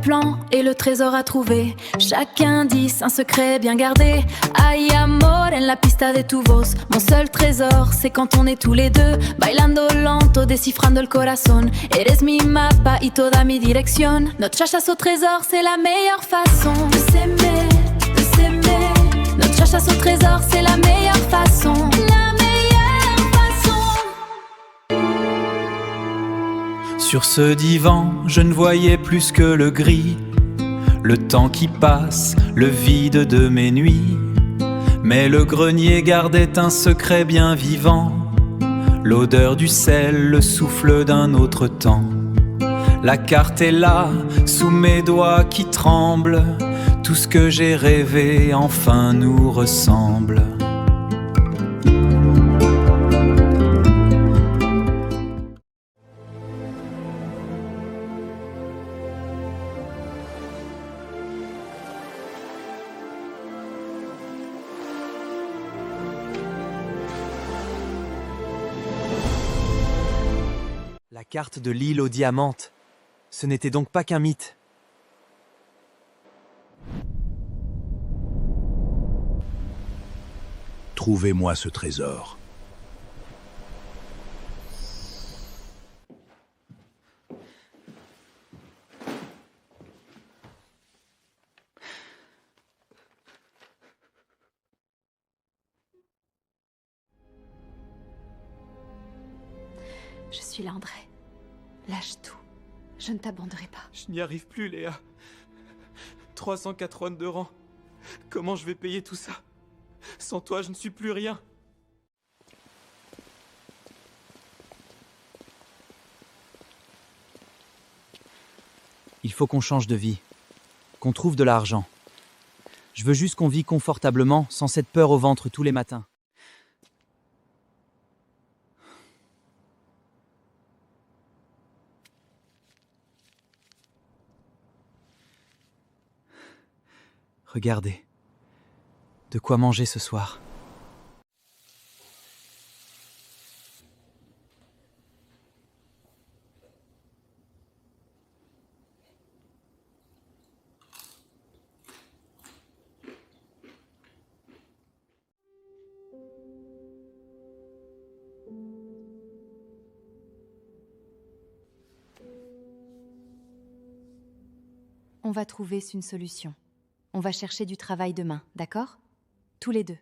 plan et le trésor à trouver. Chaque indice, un secret bien gardé. Hay amor en la pista de tu voz. Mon seul trésor, c'est quand on est tous les deux. Bailando lento, descifrando el corazón. Eres mi mapa y toda mi dirección. Notre chasse au trésor, c'est la meilleure façon de s'aimer, de s'aimer. Notre chasse au trésor, c'est la meilleure façon. La meilleure façon. Sur ce divan, je ne voyais plus que le gris. Le temps qui passe, le vide de mes nuits. Mais le grenier gardait un secret bien vivant. L'odeur du sel, le souffle d'un autre temps. La carte est là, sous mes doigts qui tremblent. Tout ce que j'ai rêvé, enfin nous ressemble. La carte de l'île aux diamantes. Ce n'était donc pas qu'un mythe. Trouvez-moi ce trésor. Je suis là, André. Lâche tout. Je ne t'abandonnerai pas. Je n'y arrive plus, Léa. 382 rangs. Comment je vais payer tout ça? Sans toi, je ne suis plus rien. Il faut qu'on change de vie, qu'on trouve de l'argent. Je veux juste qu'on vit confortablement, sans cette peur au ventre tous les matins. Regardez. De quoi manger ce soir. On va trouver une solution. On va chercher du travail demain, d'accord? Tous les deux.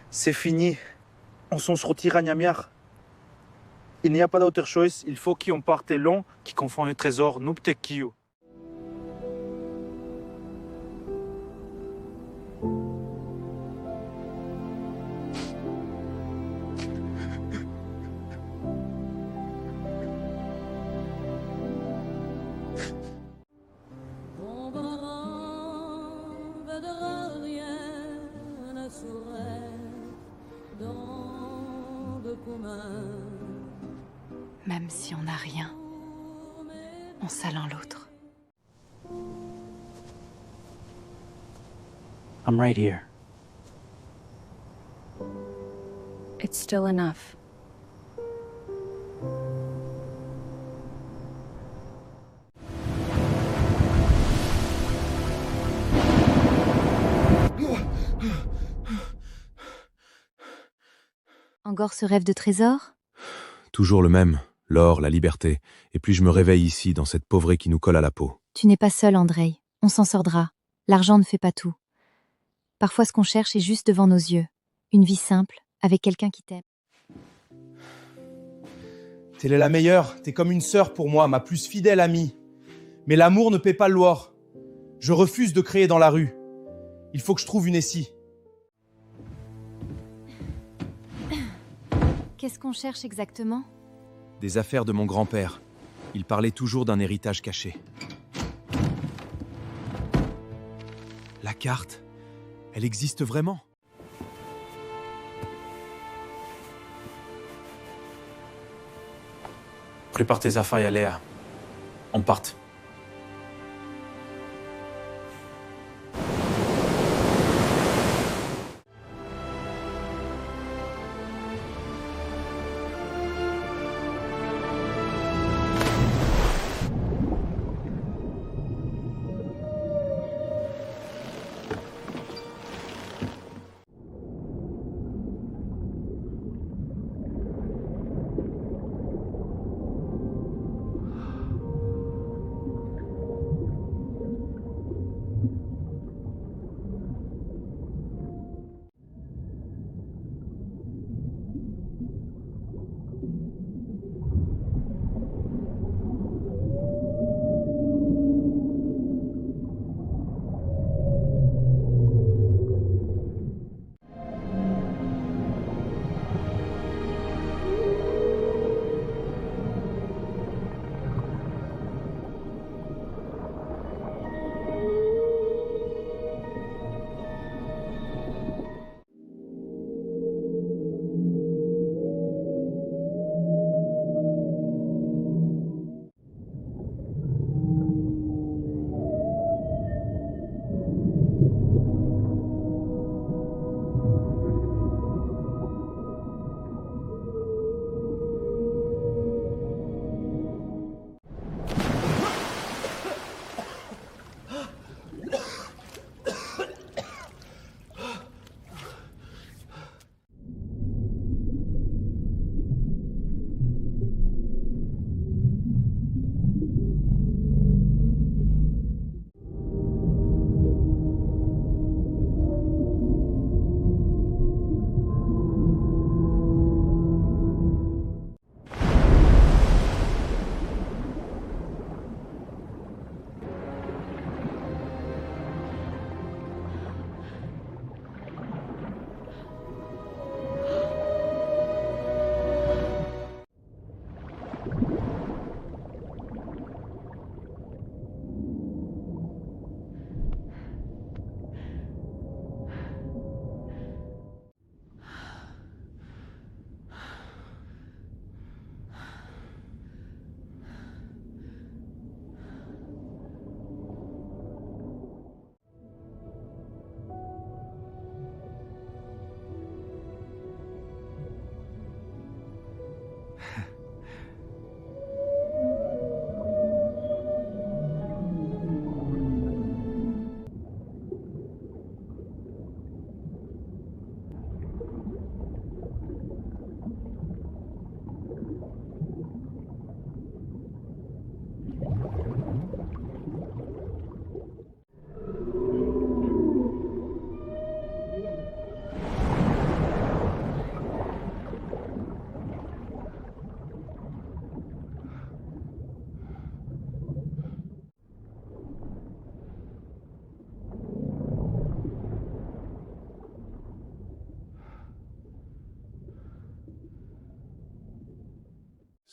C'est fini. On s'en sortira à Nyamiar. Il n'y a pas d'autre chose. Il faut qu'on parte long, qui confond un trésor, nous peut-être. Même si on n'a rien, on sait l'un l'autre. I'm right here. It's still enough. Encore ce rêve de trésor? Toujours le même, l'or, la liberté. Et puis je me réveille ici, dans cette pauvrée qui nous colle à la peau. Tu n'es pas seul, Andrei. On s'en sortira. L'argent ne fait pas tout. Parfois, ce qu'on cherche est juste devant nos yeux. Une vie simple, avec quelqu'un qui t'aime. T'es la meilleure, t'es comme une sœur pour moi, ma plus fidèle amie. Mais l'amour ne paie pas le loir. Je refuse de créer dans la rue. Il faut que je trouve une Essie. Qu'est-ce qu'on cherche exactement? Des affaires de mon grand-père. Il parlait toujours d'un héritage caché. La carte, elle existe vraiment? Prépare tes affaires et allez, on parte.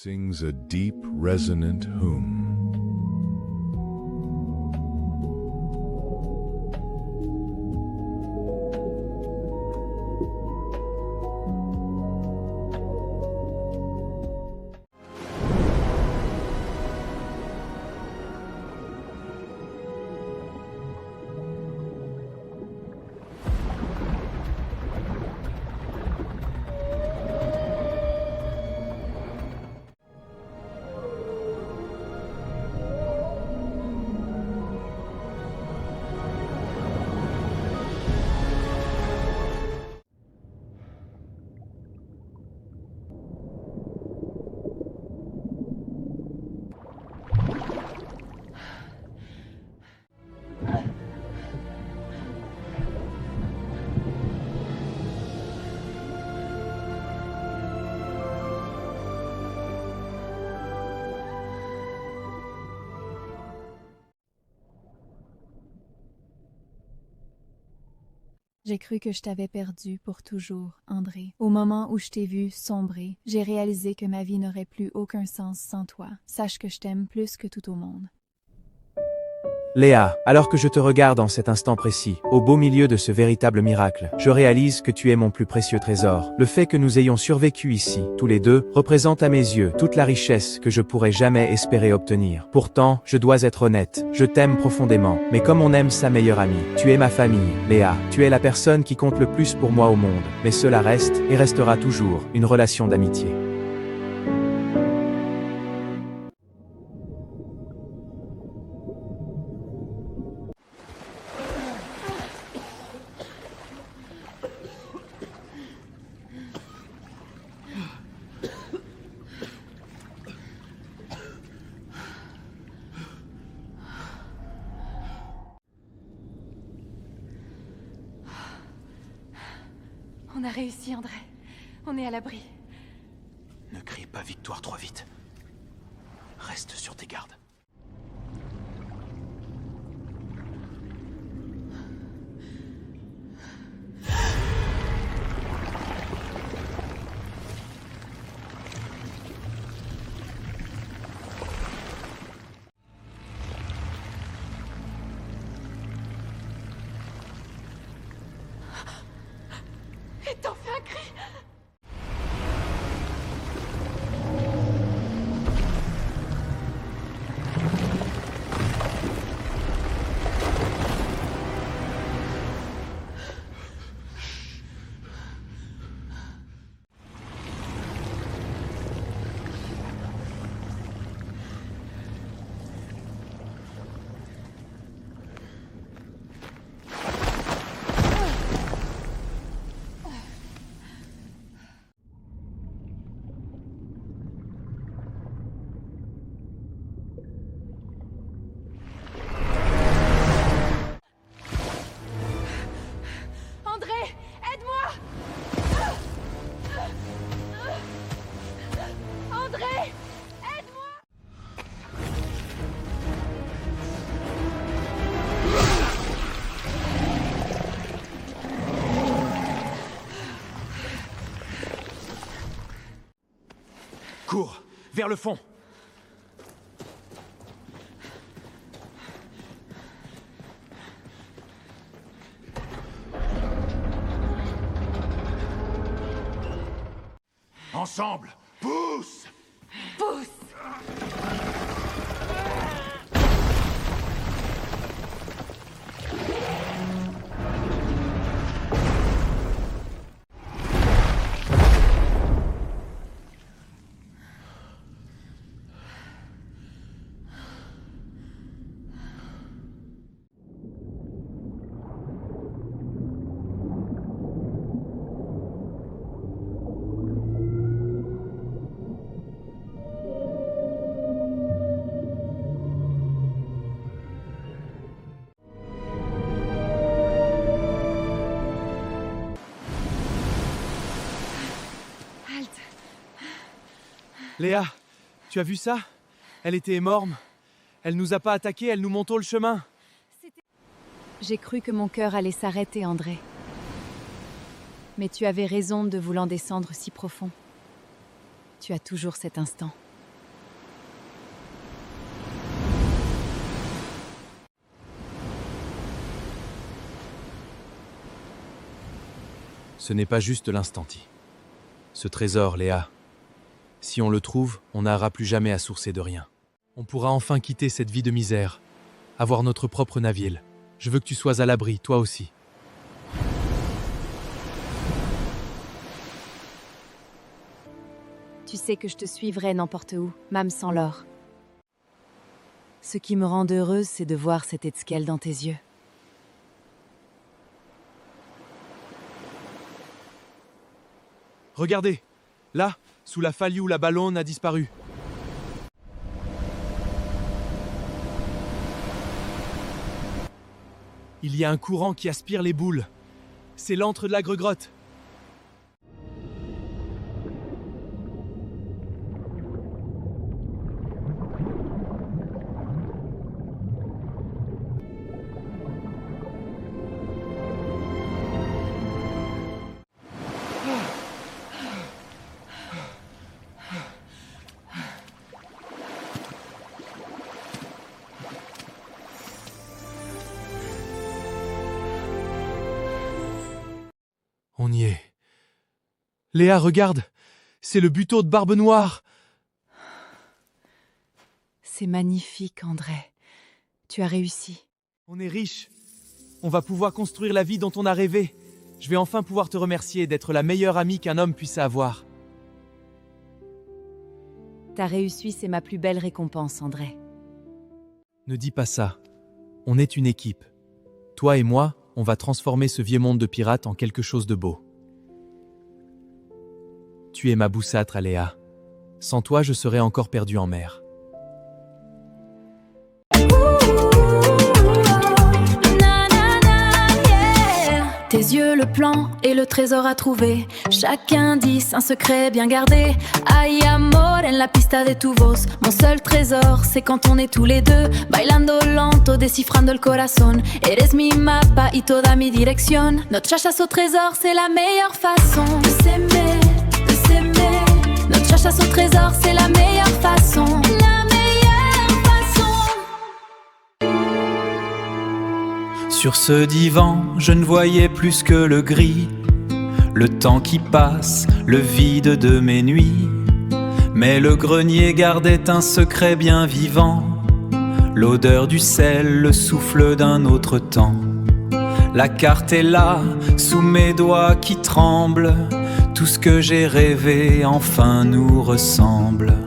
Sings a deep, resonant hum. J'ai cru que je t'avais perdu pour toujours, André. Au moment où je t'ai vu sombrer, j'ai réalisé que ma vie n'aurait plus aucun sens sans toi. Sache que je t'aime plus que tout au monde. Léa, alors que je te regarde en cet instant précis, au beau milieu de ce véritable miracle, je réalise que tu es mon plus précieux trésor. Le fait que nous ayons survécu ici, tous les deux, représente à mes yeux toute la richesse que je pourrais jamais espérer obtenir. Pourtant, je dois être honnête, je t'aime profondément, mais comme on aime sa meilleure amie. Tu es ma famille, Léa, tu es la personne qui compte le plus pour moi au monde, mais cela reste, et restera toujours, une relation d'amitié. On a réussi, André. On est à l'abri. Ne crie pas victoire trop vite. Reste sur tes gardes. Et t'en fais un cri! Cours, vers le fond. Ensemble, pousse! Pousse! Léa, tu as vu ça? Elle était énorme. Elle nous a pas attaqués, elle nous montait le chemin. J'ai cru que mon cœur allait s'arrêter, André. Mais tu avais raison de vouloir descendre si profond. Tu as toujours cet instant. Ce n'est pas juste l'instant T. Ce trésor, Léa, si on le trouve, on n'aura plus jamais à sourcer de rien. On pourra enfin quitter cette vie de misère, avoir notre propre navire. Je veux que tu sois à l'abri, toi aussi. Tu sais que je te suivrai n'importe où, même sans l'or. Ce qui me rend heureuse, c'est de voir cet Etzkel dans tes yeux. Regardez, là, sous la faille où la ballonne a disparu. Il y a un courant qui aspire les boules. C'est l'antre de la grotte. On y est. Léa, regarde, c'est le buteau de Barbe Noire. C'est magnifique, André. Tu as réussi. On est riche. On va pouvoir construire la vie dont on a rêvé. Je vais enfin pouvoir te remercier d'être la meilleure amie qu'un homme puisse avoir. Ta réussite, c'est ma plus belle récompense, André. Ne dis pas ça. On est une équipe. Toi et moi, on va transformer ce vieux monde de pirates en quelque chose de beau. Tu es ma boussatre, Aléa. Sans toi, je serais encore perdu en mer. Tes yeux, le plan et le trésor à trouver. Chaque indice, un secret bien gardé. Hay amor en la pista de tu voz. Mon seul trésor, c'est quand on est tous les deux. Bailando lento, descifrando el corazón. Eres mi mapa y toda mi dirección. Notre chasse au trésor, c'est la meilleure façon de s'aimer, de s'aimer. Notre chasse au trésor, c'est la meilleure façon. La meilleure façon. Sur ce divan, je ne voyais plus que le gris, le temps qui passe, le vide de mes nuits. Mais le grenier gardait un secret bien vivant, l'odeur du sel, le souffle d'un autre temps. La carte est là, sous mes doigts qui tremblent, tout ce que j'ai rêvé enfin nous ressemble.